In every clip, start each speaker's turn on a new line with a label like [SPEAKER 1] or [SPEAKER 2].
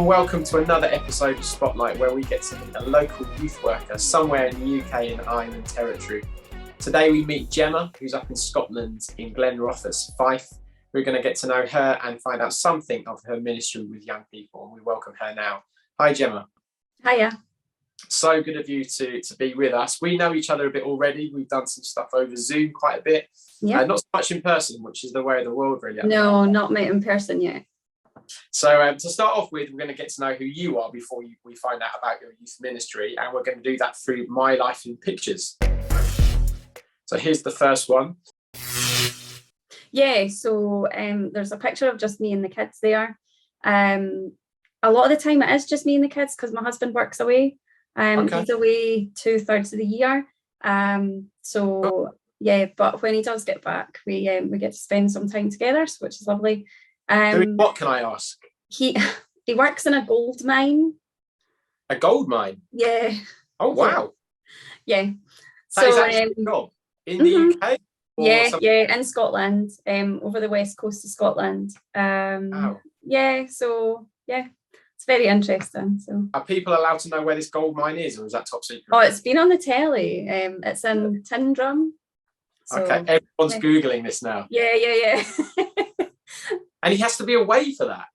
[SPEAKER 1] welcome to another episode of Spotlight, where we get to meet a local youth worker somewhere in the UK in Ireland territory. Today we meet Gemma, who's up in Scotland in Glenrothes, Fife. We're going to get to know her and find out something of her ministry with young people, and we welcome her now. Hi Gemma.
[SPEAKER 2] Hiya.
[SPEAKER 1] So good of you to be with us. We know each other a bit already. We've done some stuff over Zoom quite a bit.
[SPEAKER 2] Yeah.
[SPEAKER 1] Not so much in person, which is the way of the world really.
[SPEAKER 2] No, not met in person yet.
[SPEAKER 1] So to start off with, we're going to get to know who you are before we find out about your youth ministry, and we're going to do that through My Life in Pictures. So here's the first one.
[SPEAKER 2] Yeah, so there's a picture of just me and the kids there. A lot of the time it is just me and the kids because my husband works away.
[SPEAKER 1] Okay.
[SPEAKER 2] He's away 2/3 of the year. Yeah, but when he does get back, we get to spend some time together, which is lovely.
[SPEAKER 1] What can I ask?
[SPEAKER 2] He works in a gold mine.
[SPEAKER 1] A gold mine?
[SPEAKER 2] Yeah.
[SPEAKER 1] Oh wow.
[SPEAKER 2] Yeah.
[SPEAKER 1] That is actually a job in the UK?
[SPEAKER 2] Yeah, in Scotland, over the west coast of Scotland.
[SPEAKER 1] Wow.
[SPEAKER 2] Yeah, so yeah, it's very interesting. So
[SPEAKER 1] Are people allowed to know where this gold mine is, or is that top secret?
[SPEAKER 2] Oh, it's been on the telly. It's in Tyndrum. So,
[SPEAKER 1] okay, everyone's Googling this now.
[SPEAKER 2] Yeah.
[SPEAKER 1] And he has to be away for that.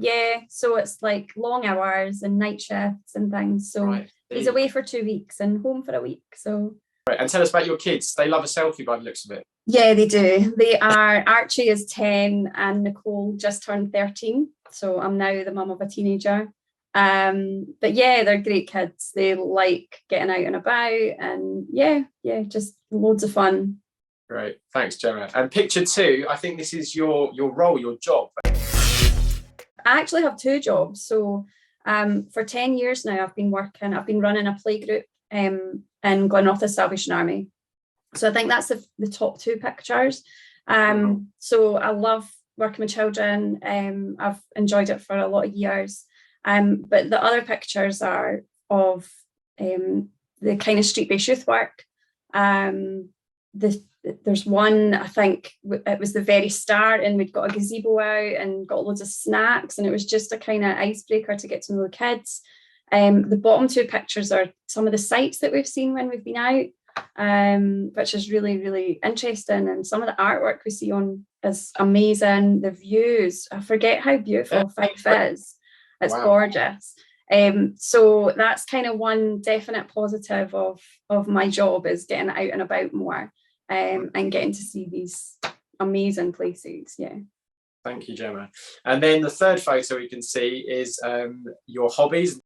[SPEAKER 2] Yeah, so it's like long hours and night shifts and things. So
[SPEAKER 1] right.
[SPEAKER 2] He's away for 2 weeks and home for a week. So
[SPEAKER 1] right. And tell us about your kids. They love a selfie by the looks of it.
[SPEAKER 2] Yeah, they do. They are. Archie is 10 and Nicole just turned 13. So I'm now the mum of a teenager. But yeah, they're great kids. They like getting out and about, and yeah, just loads of fun.
[SPEAKER 1] Great, thanks, Gemma. And picture 2, I think this is your role, your job.
[SPEAKER 2] I actually have 2 jobs. So for 10 years now, I've been running a playgroup in Glenrothes Salvation Army. So I think that's the top 2 pictures. So I love working with children. I've enjoyed it for a lot of years. But the other pictures are of the kind of street-based youth work. There's one, I think it was the very start, and we'd got a gazebo out and got loads of snacks, and it was just a kind of icebreaker to get to know the kids. The bottom 2 pictures are some of the sites that we've seen when we've been out, which is really, really interesting. And some of the artwork we see on is amazing. The views, I forget how beautiful Fife is. It's gorgeous. So that's kind of one definite positive of my job, is getting out and about more, and getting to see these amazing places. Yeah.
[SPEAKER 1] Thank you, Gemma. And then the third photo we can see is your hobbies.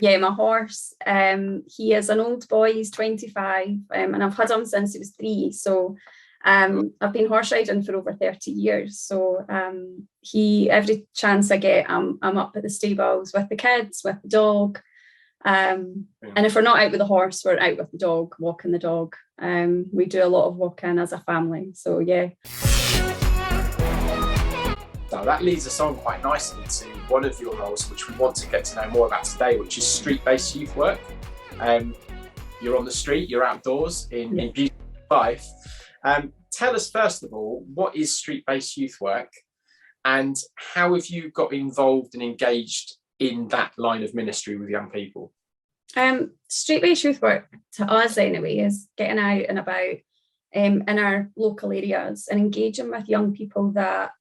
[SPEAKER 2] Yeah, my horse. He is an old boy. He's 25, and I've had him since he was 3. So I've been horse riding for over 30 years. So every chance I get, I'm up at the stables with the kids, with the dog. And if we're not out with the horse, we're out with the dog, walking the dog. We do a lot of walking as a family. So yeah.
[SPEAKER 1] So that leads us on quite nicely to one of your roles, which we want to get to know more about today, which is street-based youth work. You're on the street, you're outdoors in beautiful Fife. Tell us, first of all, what is street-based youth work, and how have you got involved and engaged in that line of ministry with young people?
[SPEAKER 2] Street-based youth work, to us anyway, is getting out and about in our local areas and engaging with young people that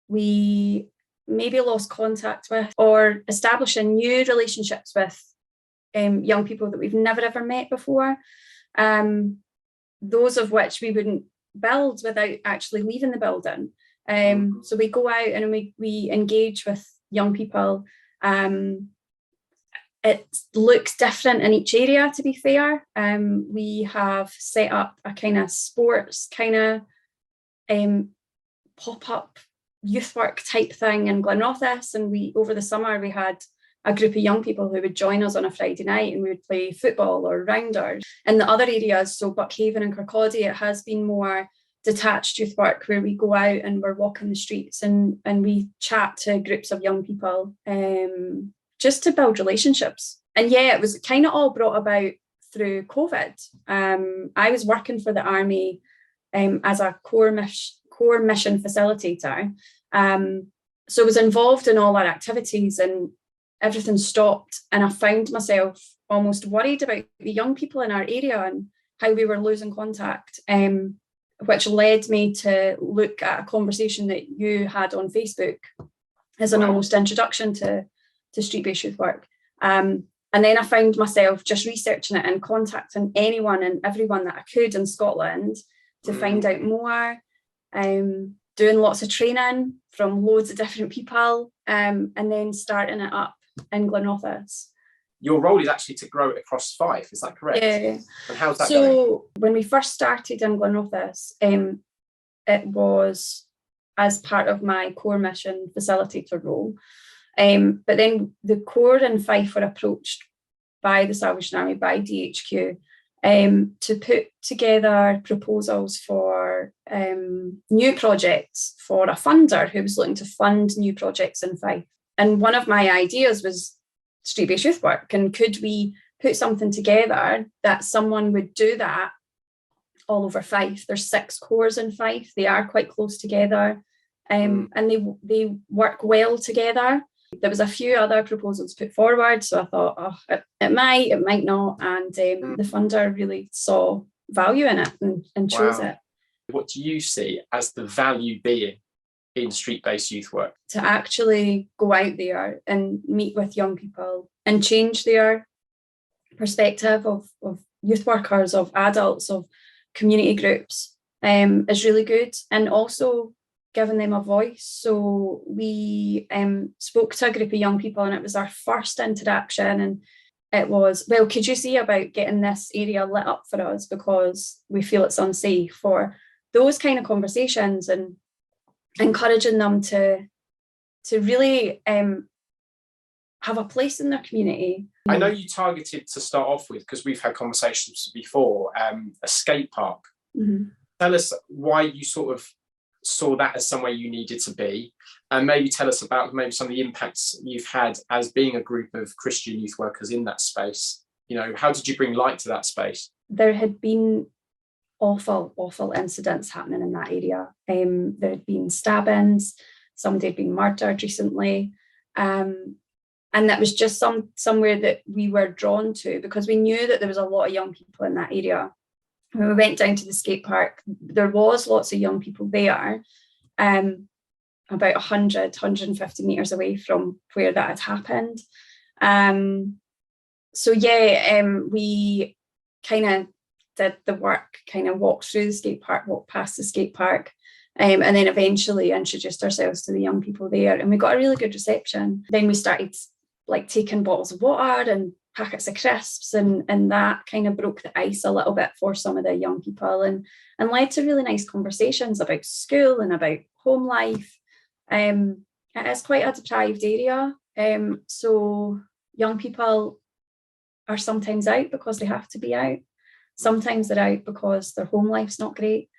[SPEAKER 2] we maybe lost contact with, or establishing new relationships with young people that we've never ever met before, those of which we wouldn't build without actually leaving the building. So we go out and we engage with young people. It looks different in each area, to be fair. We have set up a kind of sports kind of pop-up youth work type thing in Glenrothes, and over the summer we had a group of young people who would join us on a Friday night, and we would play football or rounders. In the other areas, so Buckhaven and Kirkcaldy, it has been more detached youth work, where we go out and we're walking the streets and we chat to groups of young people, just to build relationships. And yeah, it was kind of all brought about through COVID. I was working for the Army as a core mission facilitator. So I was involved in all our activities and everything stopped. And I found myself almost worried about the young people in our area and how we were losing contact, which led me to look at a conversation that you had on Facebook as an almost introduction to street-based youth work. And then I found myself just researching it and contacting anyone and everyone that I could in Scotland to find out more, doing lots of training from loads of different people, and then starting it up in Glenrothes.
[SPEAKER 1] Your role is actually to grow it across Fife, is that correct?
[SPEAKER 2] Yeah.
[SPEAKER 1] And how's that going?
[SPEAKER 2] So when we first started in Glenrothes, it was as part of my core mission facilitator role. But then the Corps in Fife were approached by the Salvation Army, by DHQ, to put together proposals for new projects for a funder who was looking to fund new projects in Fife. And one of my ideas was street-based youth work. And could we put something together that someone would do that all over Fife? There's 6 corps in Fife. They are quite close together, and they work well together. There was a few other proposals put forward, so I thought, it might not, and the funder really saw value in it and chose it.
[SPEAKER 1] What do you see as the value being in street-based youth work?
[SPEAKER 2] To actually go out there and meet with young people and change their perspective of youth workers, of adults, of community groups, is really good, and also giving them a voice. So we spoke to a group of young people, and it was our first interaction, and it was, well, could you see about getting this area lit up for us because we feel it's unsafe? For those kind of conversations and encouraging them to really have a place in their community.
[SPEAKER 1] I know you targeted, to start off with, because we've had conversations before, a skate park. Mm-hmm. Tell us why you sort of saw that as somewhere you needed to be, and maybe tell us about maybe some of the impacts you've had as being a group of Christian youth workers in that space. You know, how did you bring light to that space?
[SPEAKER 2] There had been awful incidents happening in that area. There had been stabbings, somebody had been murdered recently, and that was just somewhere that we were drawn to because we knew that there was a lot of young people in that area. When we went down to the skate park, there was lots of young people there, about 150 metres away from where that had happened. We kind of did the work, kind of walked through the skate park, walked past the skate park, and then eventually introduced ourselves to the young people there, and we got a really good reception. Then we started taking bottles of water and packets of crisps, and that kind of broke the ice a little bit for some of the young people, and led to really nice conversations about school and about home life. It is quite a deprived area, so young people are sometimes out because they have to be out. Sometimes they're out because their home life's not great.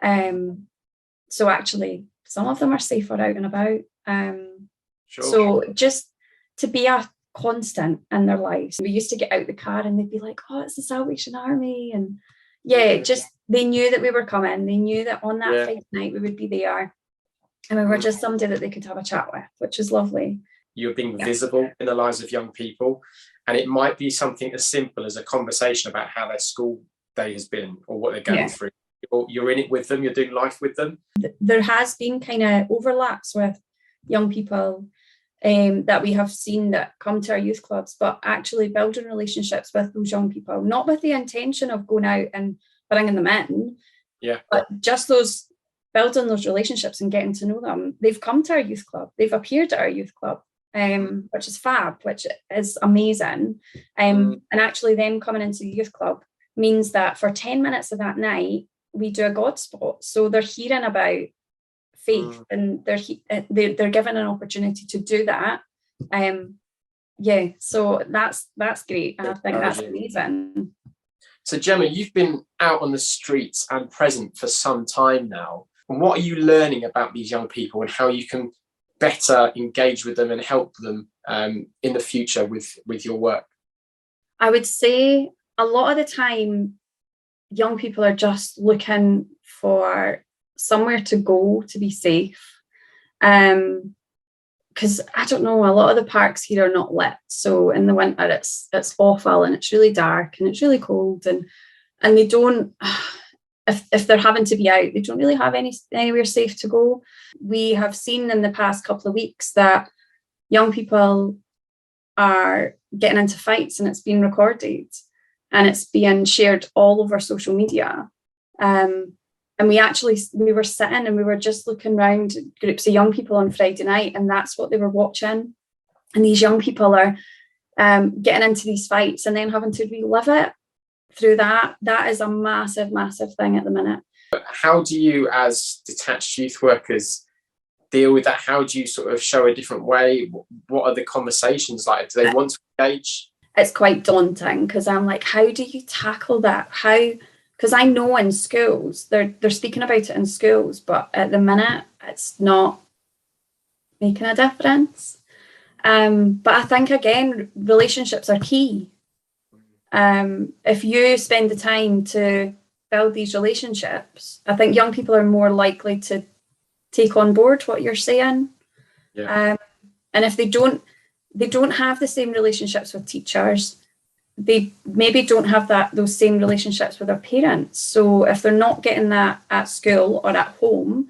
[SPEAKER 2] So actually, some of them are safer out and about.
[SPEAKER 1] Sure.
[SPEAKER 2] So just to be a constant in their lives. We used to get out the car and they'd be like, oh, it's the Salvation Army. And just they knew that we were coming. They knew that on that Friday night we would be there. And we were just somebody that they could have a chat with, which is lovely.
[SPEAKER 1] You're being visible in the lives of young people. And it might be something as simple as a conversation about how their school day has been or what they're going through. You're in it with them, you're doing life with them.
[SPEAKER 2] There has been kind of overlaps with young people that we have seen that come to our youth clubs, but actually building relationships with those young people, not with the intention of going out and bringing them in, but just building those relationships and getting to know them. They've come to our youth club, they've appeared at our youth club, which is fab, which is amazing. And actually them coming into the youth club means that for 10 minutes of that night, we do a God spot. So they're hearing about faith and they're given an opportunity to do that. So that's great. And I think that's amazing.
[SPEAKER 1] So Gemma, you've been out on the streets and present for some time now. And what are you learning about these young people and how you can better engage with them and help them in the future with your work?
[SPEAKER 2] I would say a lot of the time, young people are just looking for somewhere to go to be safe. because I don't know, a lot of the parks here are not lit. So in the winter it's awful, and it's really dark and it's really cold, and they don't, if they're having to be out, they don't really have anywhere safe to go. We have seen in the past couple of weeks that young people are getting into fights, and it's being recorded and it's being shared all over social media. And we were sitting and we were just looking around groups of young people on Friday night, and that's what they were watching. And these young people are getting into these fights and then having to relive it through that. That is a massive, massive thing at the minute.
[SPEAKER 1] How do you, as detached youth workers, deal with that? How do you sort of show a different way? What are the conversations like? Do they want to engage?
[SPEAKER 2] It's quite daunting, because I'm like, how do you tackle that? Because I know in schools, they're speaking about it in schools, but at the minute, it's not making a difference. But I think, again, relationships are key. If you spend the time to build these relationships, I think young people are more likely to take on board what you're saying.
[SPEAKER 1] Yeah.
[SPEAKER 2] And if they don't have the same relationships with teachers, they maybe don't have those same relationships with their parents. So if they're not getting that at school or at home,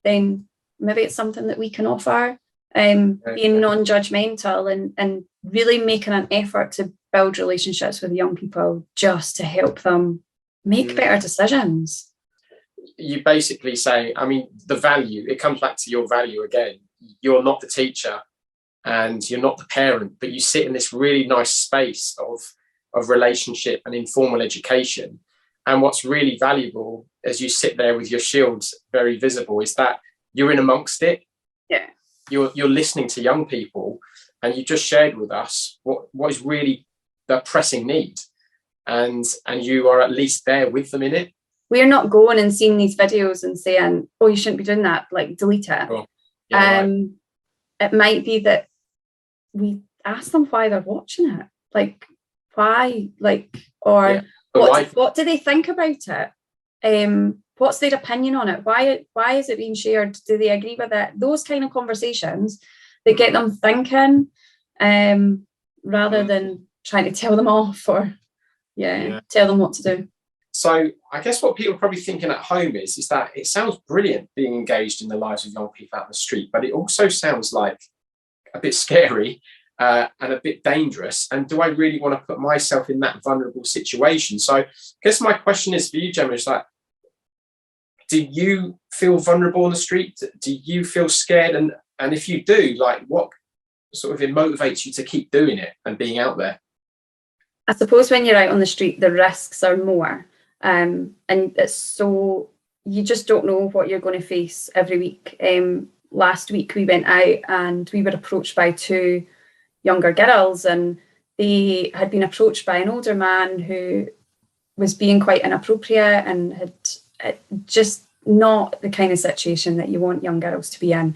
[SPEAKER 2] then maybe it's something that we can offer, being non-judgmental and really making an effort to build relationships with young people just to help them make better decisions.
[SPEAKER 1] You basically say, I mean, the value, it comes back to your value again. You're not the teacher and you're not the parent, but you sit in this really nice space of relationship and informal education. And what's really valuable as you sit there with your shields very visible is that you're in amongst it.
[SPEAKER 2] Yeah.
[SPEAKER 1] You're listening to young people, and you just shared with us what is really the pressing need. And you are at least there with them in it.
[SPEAKER 2] We're not going and seeing these videos and saying, oh, you shouldn't be doing that, like delete it.
[SPEAKER 1] Cool. Yeah, right.
[SPEAKER 2] It might be that we ask them why they're watching it. Like, why? Like, or what do they think about it? What's their opinion on it? Why is it being shared? Do they agree with it? Those kind of conversations that get them thinking, rather than trying to tell them off or tell them what to do.
[SPEAKER 1] So I guess what people are probably thinking at home is that it sounds brilliant being engaged in the lives of young people out in the street, but it also sounds like a bit scary and a bit dangerous. And do I really want to put myself in that vulnerable situation? So I guess my question is for you, Gemma, is like, do you feel vulnerable on the street? Do you feel scared? And if you do, like, what sort of motivates you to keep doing it and being out there?
[SPEAKER 2] I suppose when you're out on the street, the risks are more. And it's so, you just don't know what you're going to face every week. Last week we went out and we were approached by two younger girls, and they had been approached by an older man who was being quite inappropriate and had just not the kind of situation that you want young girls to be in.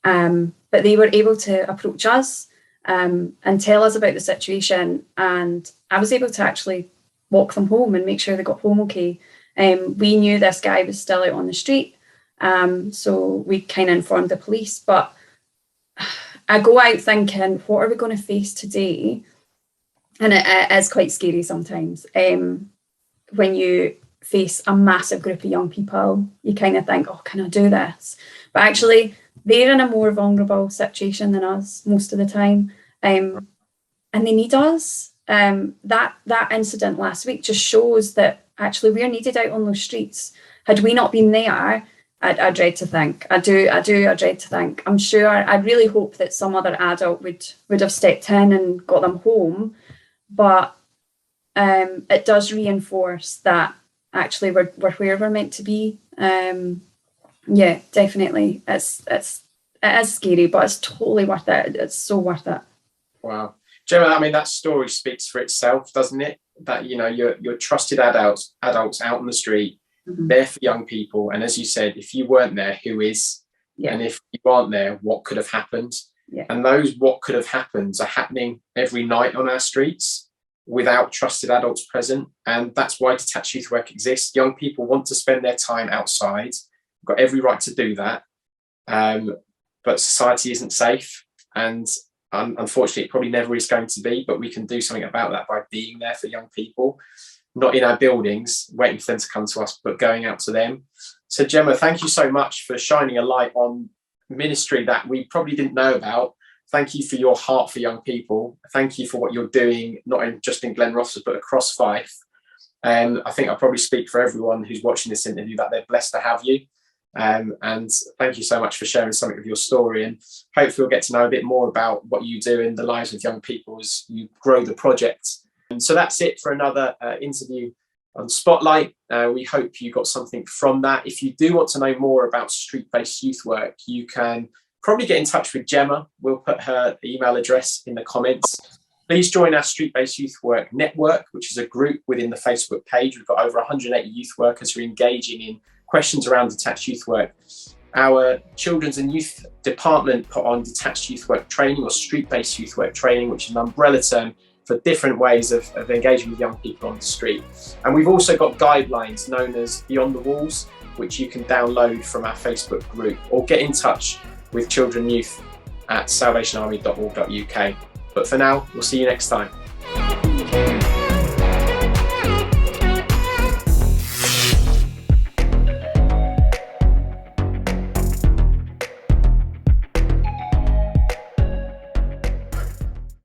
[SPEAKER 2] But they were able to approach us and tell us about the situation, and I was able to actually walk them home and make sure they got home okay. We knew this guy was still out on the street, so we kind of informed the police. But I go out thinking, what are we going to face today? And it is quite scary sometimes. When you face a massive group of young people, you kind of think, oh, can I do this? But actually, they're in a more vulnerable situation than us most of the time, and they need us. That incident last week just shows that actually we're needed out on those streets. Had we not been there, I dread to think. I dread to think. I'm sure, I really hope that some other adult would have stepped in and got them home, but it does reinforce that actually we're where we're meant to be. Yeah, definitely. It is scary, but it's totally worth it. It's so worth it.
[SPEAKER 1] Wow. Gemma, I mean, that story speaks for itself, doesn't it? That, you know, you're trusted adults out on the street, there for young people. And as you said, if you weren't there, who is? Yeah. And if you aren't there, what could have happened? Yeah. And those what could have happened are happening every night on our streets without trusted adults present. And that's why detached youth work exists. Young people want to spend their time outside. We've got every right to do that. But society isn't safe. And unfortunately, it probably never is going to be, but we can do something about that by being there for young people, not in our buildings, waiting for them to come to us, but going out to them. So Gemma, thank you so much for shining a light on ministry that we probably didn't know about. Thank you for your heart for young people. Thank you for what you're doing, not just in Glenrothes, but across Fife. And I think I'll probably speak for everyone who's watching this interview that they're blessed to have you. And thank you so much for sharing something of your story. And hopefully we'll get to know a bit more about what you do in the lives of young people as you grow the project. And so that's it for another interview on Spotlight. We hope you got something from that. If you do want to know more about street-based youth work, you can probably get in touch with Gemma. We'll put her email address in the comments. Please join our Street-Based Youth Work Network, which is a group within the Facebook page. We've got over 180 youth workers who are engaging in questions around detached youth work. Our Children's and Youth Department put on detached youth work training, or street-based youth work training, which is an umbrella term for different ways of engaging with young people on the street. And we've also got guidelines known as Beyond the Walls, which you can download from our Facebook group, or get in touch with Children and Youth at salvationarmy.org.uk. But for now, we'll see you next time.